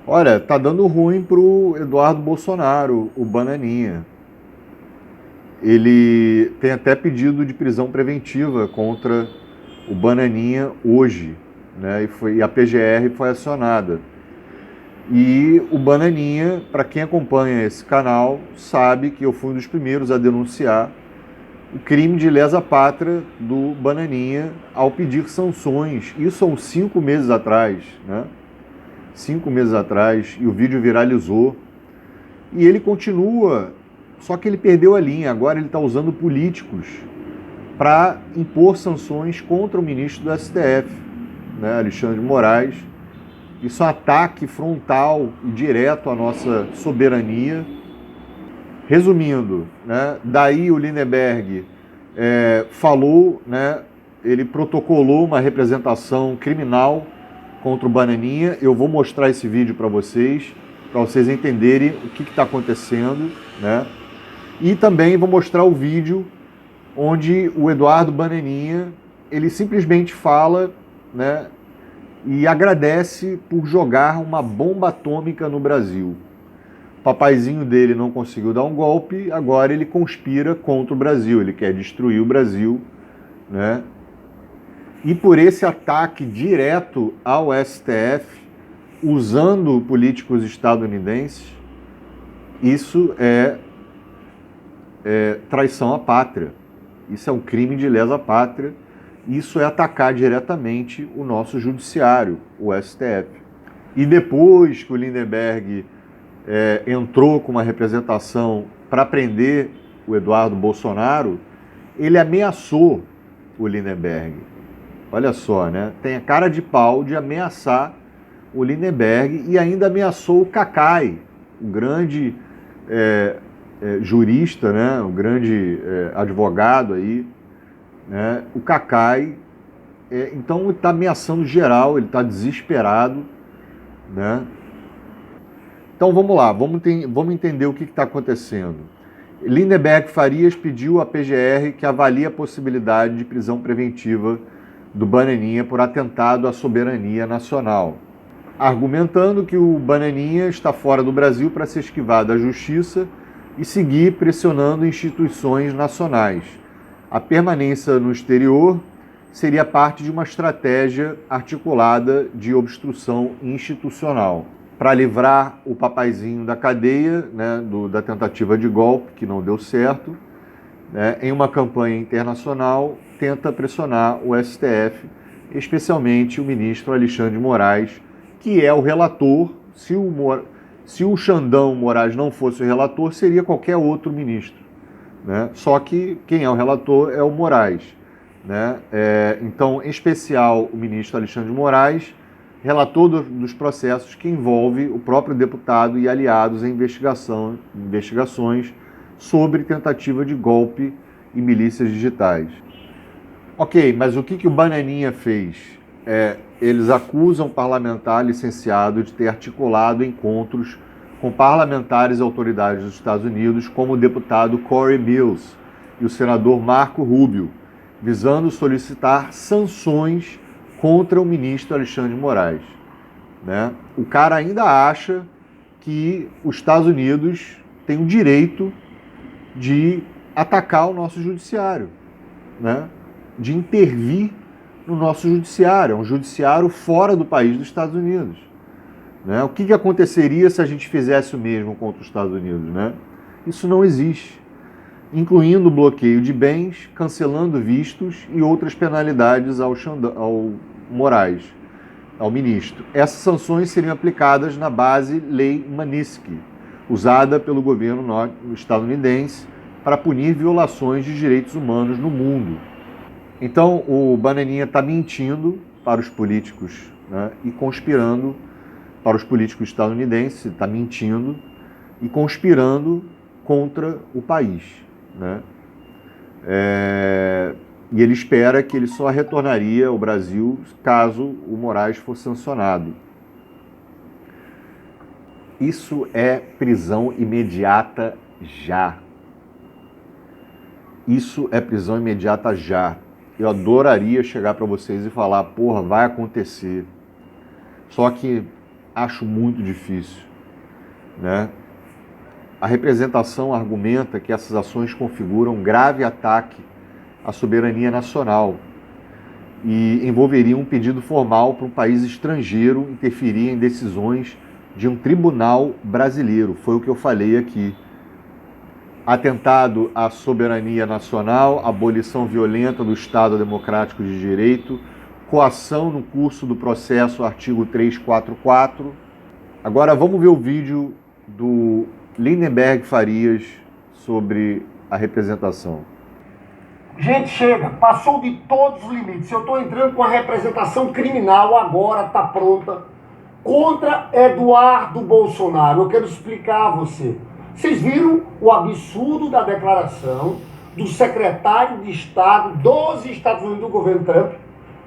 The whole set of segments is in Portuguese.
Olha, tá dando ruim pro Eduardo Bolsonaro, o Bananinha. Ele tem até pedido de prisão preventiva contra o Bananinha hoje, né? E a PGR foi acionada. E o Bananinha, para quem acompanha esse canal, sabe que eu fui um dos primeiros a denunciar o crime de lesa pátria do Bananinha ao pedir sanções. Isso há uns 5 meses atrás, né? 5 meses atrás, e o vídeo viralizou. E ele continua, só que ele perdeu a linha. Agora ele está usando políticos para impor sanções contra o ministro do STF, né, Alexandre de Moraes. Isso é um ataque frontal e direto à nossa soberania. Resumindo, né, daí o Lindeberg falou, né, ele protocolou uma representação criminal contra o Bananinha. Eu vou mostrar esse vídeo para vocês entenderem o que está acontecendo, né? E também vou mostrar o vídeo onde o Eduardo Bananinha ele simplesmente fala, né, e agradece por jogar uma bomba atômica no Brasil. O papaizinho dele não conseguiu dar um golpe, agora ele conspira contra o Brasil, ele quer destruir o Brasil, né? E por esse ataque direto ao STF, usando políticos estadunidenses, isso é traição à pátria. Isso é um crime de lesa pátria. Isso é atacar diretamente o nosso judiciário, o STF. E depois que o Lindeberg entrou com uma representação para prender o Eduardo Bolsonaro, ele ameaçou o Lindeberg. Olha só, né? Tem a cara de pau de ameaçar o Lindeberg e ainda ameaçou o Cacai, o grande jurista, né? O grande advogado aí, né? O Cacai. Então ele está ameaçando geral, ele está desesperado, né? Então vamos lá, vamos entender o que está acontecendo. Lindeberg Farias pediu à PGR que avalie a possibilidade de prisão preventiva do Bananinha por atentado à soberania nacional, argumentando que o Bananinha está fora do Brasil para se esquivar da justiça e seguir pressionando instituições nacionais. A permanência no exterior seria parte de uma estratégia articulada de obstrução institucional para livrar o papaizinho da cadeia, né, da tentativa de golpe, que não deu certo, né, em uma campanha internacional, tenta pressionar o STF, especialmente o ministro Alexandre de Moraes, que é o relator. Se o Xandão Moraes não fosse o relator, seria qualquer outro ministro, né? Só que quem é o relator é o Moraes, né? Então, em especial, o ministro Alexandre de Moraes, relator dos processos que envolve o próprio deputado e aliados em investigações sobre tentativa de golpe e milícias digitais. Ok, mas o que o Bananinha fez? Eles acusam o parlamentar licenciado de ter articulado encontros com parlamentares e autoridades dos Estados Unidos, como o deputado Corey Mills e o senador Marco Rubio, visando solicitar sanções contra o ministro Alexandre de Moraes, né? O cara ainda acha que os Estados Unidos têm o direito de atacar o nosso judiciário, né? De intervir no nosso judiciário. É um judiciário fora do país dos Estados Unidos, né? O que aconteceria se a gente fizesse o mesmo contra os Estados Unidos, né? Isso não existe, incluindo bloqueio de bens, cancelando vistos e outras penalidades ao Moraes, ao ministro. Essas sanções seriam aplicadas na base Lei Magnitsky, usada pelo governo estadunidense para punir violações de direitos humanos no mundo. Então o Bananinha está mentindo para os políticos, né, e conspirando para os políticos estadunidenses, está mentindo e conspirando contra o país, né? E ele espera que ele só retornaria ao Brasil caso o Moraes fosse sancionado. Isso é prisão imediata já. Isso é prisão imediata já. Eu adoraria chegar para vocês e falar, porra, vai acontecer. Só que Acho muito difícil, né? A representação argumenta que essas ações configuram um grave ataque à soberania nacional e envolveriam um pedido formal para um país estrangeiro interferir em decisões de um tribunal brasileiro. Foi o que eu falei aqui. Atentado à soberania nacional, abolição violenta do Estado Democrático de Direito, coação no curso do processo, artigo 344. Agora vamos ver o vídeo do Lindenberg Farias sobre a representação. Gente, chega, passou de todos os limites. Eu estou entrando com a representação criminal, agora está pronta, contra Eduardo Bolsonaro. Eu quero explicar a você. Vocês viram o absurdo da declaração do secretário de Estado dos Estados Unidos do governo Trump,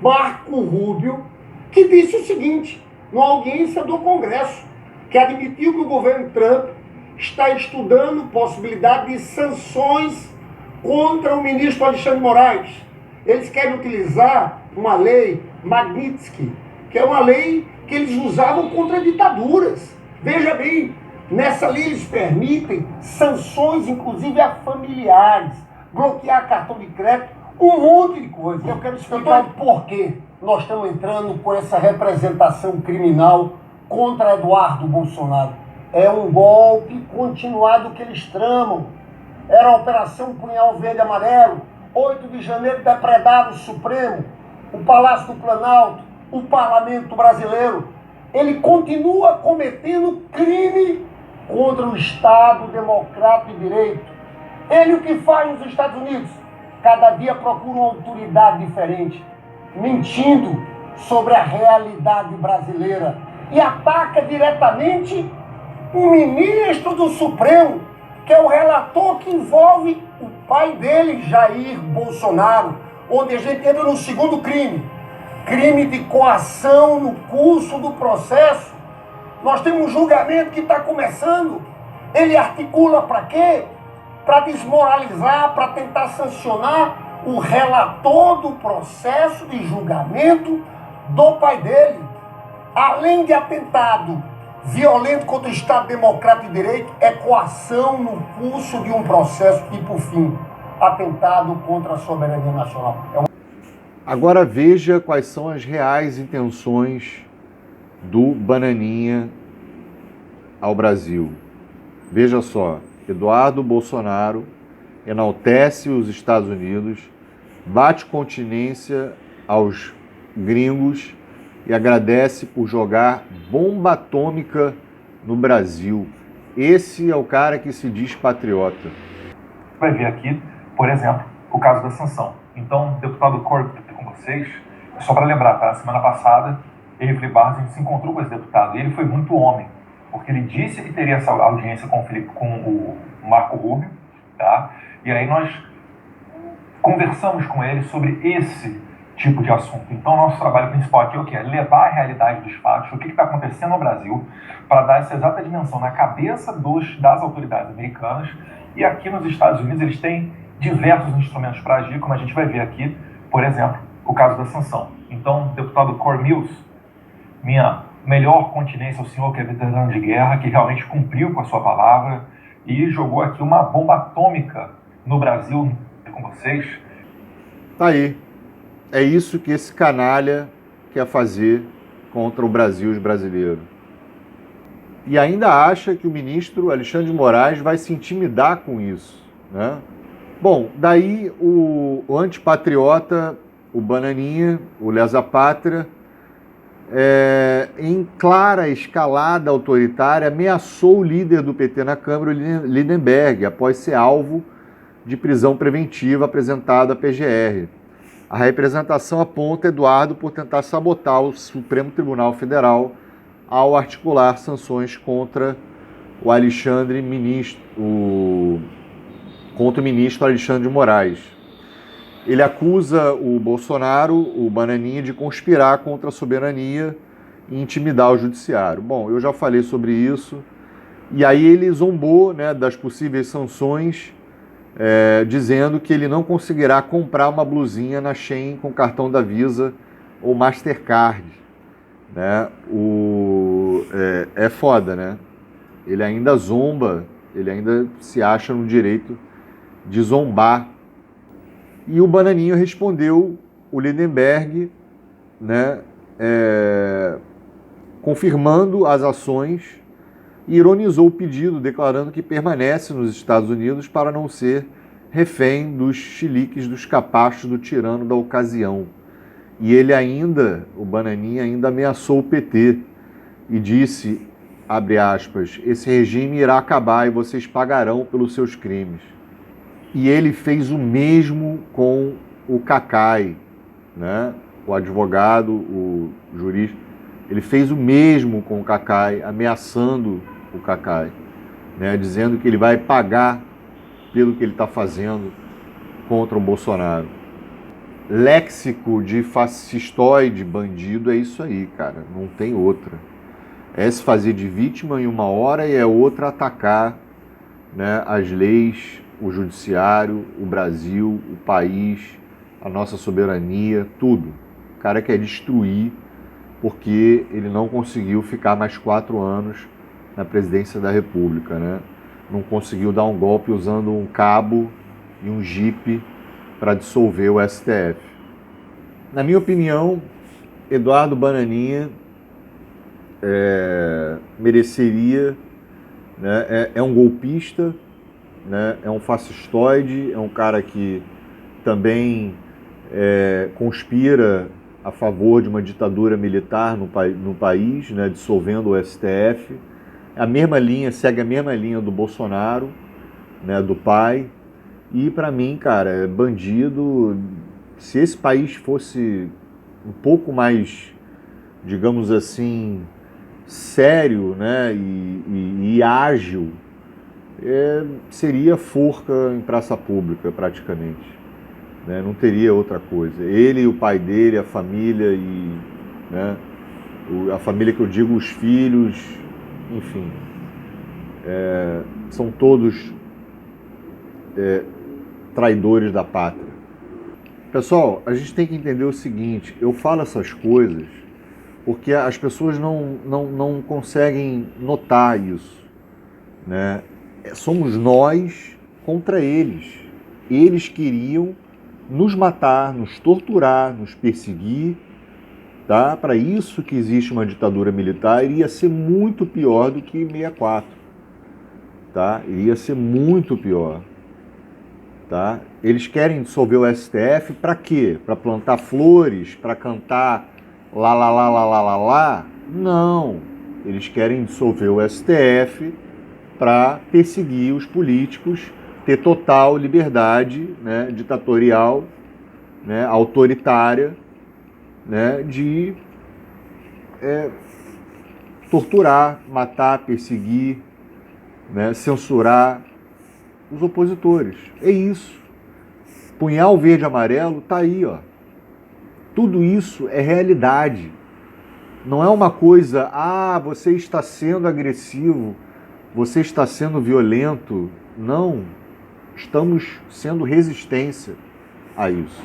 Marco Rubio, que disse o seguinte, numa audiência do Congresso, que admitiu que o governo Trump está estudando possibilidade de sanções contra o ministro Alexandre de Moraes. Eles querem utilizar uma lei Magnitsky, que é uma lei que eles usavam contra ditaduras. Veja bem, nessa lei eles permitem sanções, inclusive a familiares, bloquear cartão de crédito, um monte de coisa. Eu quero explicar o porquê nós estamos entrando com essa representação criminal contra Eduardo Bolsonaro. É um golpe continuado que eles tramam. Era a Operação Punhal Verde e Amarelo, 8 de janeiro depredaram o Supremo, o Palácio do Planalto, o Parlamento Brasileiro. Ele continua cometendo crime contra o Estado Democrático de Direito. Ele o que faz nos Estados Unidos? Cada dia procura uma autoridade diferente, mentindo sobre a realidade brasileira e ataca diretamente o ministro do Supremo, que é o relator que envolve o pai dele, Jair Bolsonaro, onde a gente entra no segundo crime, crime de coação no curso do processo. Nós temos um julgamento que está começando, ele articula para quê? Para desmoralizar, para tentar sancionar o relator do processo de julgamento do pai dele. Além de atentado violento contra o Estado Democrático de Direito, é coação no curso de um processo e, por fim, atentado contra a soberania nacional. Agora veja quais são as reais intenções do Bananinha ao Brasil. Veja só, Eduardo Bolsonaro enaltece os Estados Unidos, bate continência aos gringos e agradece por jogar bomba atômica no Brasil. Esse é o cara que se diz patriota. Vai ver aqui, por exemplo, o caso da sanção. Então, o deputado Corpo com vocês, só para lembrar, tá? Semana passada, ele e Felipe Barros, a gente se encontrou com esse deputado e ele foi muito homem, porque ele disse que teria essa audiência com o Marco Rubio, tá? E aí nós conversamos com ele sobre esse tipo de assunto. Então, nosso trabalho principal aqui é o quê? É levar a realidade dos fatos, o que está acontecendo no Brasil, para dar essa exata dimensão na cabeça das autoridades americanas. E aqui nos Estados Unidos eles têm diversos instrumentos para agir, como a gente vai ver aqui, por exemplo, o caso da sanção. Então, deputado Corey Mills, minha melhor continência ao senhor que é veterano de guerra, que realmente cumpriu com a sua palavra e jogou aqui uma bomba atômica no Brasil com vocês. Tá aí. É isso que esse canalha quer fazer contra o Brasil e os brasileiros. E ainda acha que o ministro Alexandre de Moraes vai se intimidar com isso, né? Bom, daí o antipatriota, o Bananinha, o Lesa Pátria, em clara escalada autoritária, ameaçou o líder do PT na Câmara, o Lindenberg, após ser alvo de prisão preventiva apresentada à PGR. A representação aponta Eduardo por tentar sabotar o Supremo Tribunal Federal ao articular sanções contra o contra o ministro Alexandre de Moraes. Ele acusa o Bolsonaro, o Bananinha, de conspirar contra a soberania e intimidar o judiciário. Bom, eu já falei sobre isso. E aí ele zombou, né, das possíveis sanções, dizendo que ele não conseguirá comprar uma blusinha na Shein com cartão da Visa ou Mastercard, né? é foda, né? Ele ainda zomba, ele ainda se acha no direito de zombar. E o Bananinha respondeu o Lindenberg, né, confirmando as ações e ironizou o pedido, declarando que permanece nos Estados Unidos para não ser refém dos chiliques dos capachos do tirano da ocasião. E ele ainda, o Bananinha, ainda ameaçou o PT e disse, abre aspas, esse regime irá acabar e vocês pagarão pelos seus crimes. E ele fez o mesmo com o Cacai, né? O advogado, o jurista, ele fez o mesmo com o Cacai, ameaçando o Cacai, né? Dizendo que ele vai pagar pelo que ele está fazendo contra o Bolsonaro. Léxico de fascistoide, bandido, é isso aí, cara, não tem outra. É se fazer de vítima em uma hora e é outra atacar, né, as leis, o judiciário, o Brasil, o país, a nossa soberania, tudo. O cara quer destruir porque ele não conseguiu ficar mais 4 anos na presidência da República, né? Não conseguiu dar um golpe usando um cabo e um jipe para dissolver o STF. Na minha opinião, Eduardo Bananinha mereceria, né, é um golpista, né, é um fascistoide, é um cara que também conspira a favor de uma ditadura militar no país, né, dissolvendo o STF. A mesma linha, segue a mesma linha do Bolsonaro, né, do pai. E para mim, cara, é bandido. Se esse país fosse um pouco mais, digamos assim, sério, né, e ágil, seria forca em praça pública, praticamente. Né? Não teria outra coisa. Ele e o pai dele, a família, né, a família que eu digo, os filhos, enfim, são todos traidores da pátria. Pessoal, a gente tem que entender o seguinte, eu falo essas coisas porque as pessoas não conseguem notar isso, né? Somos nós contra eles. Eles queriam nos matar, nos torturar, nos perseguir, tá? Para isso que existe uma ditadura militar, iria ser muito pior do que 64, tá? Iria ser muito pior, tá? Eles querem dissolver o STF para quê? Para plantar flores, para cantar lá, lá, lá, lá, lá, lá, lá? Não. Eles querem dissolver o STF para perseguir os políticos, ter total liberdade, né, ditatorial, né, autoritária, né, de torturar, matar, perseguir, né, censurar os opositores. É isso. Punhal verde e amarelo tá aí, ó. Tudo isso é realidade. Não é uma coisa, você está sendo agressivo, você está sendo violento. Não. Estamos sendo resistência a isso.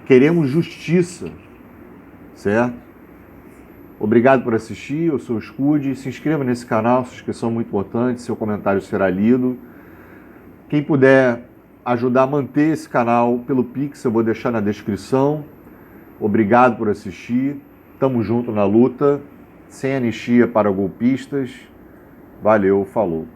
Queremos justiça, certo? Obrigado por assistir, eu sou o Scud. Se inscreva nesse canal, sua inscrição é muito importante, seu comentário será lido. Quem puder ajudar a manter esse canal pelo Pix, eu vou deixar na descrição. Obrigado por assistir. Tamo junto na luta. Sem anistia para golpistas. Valeu, falou.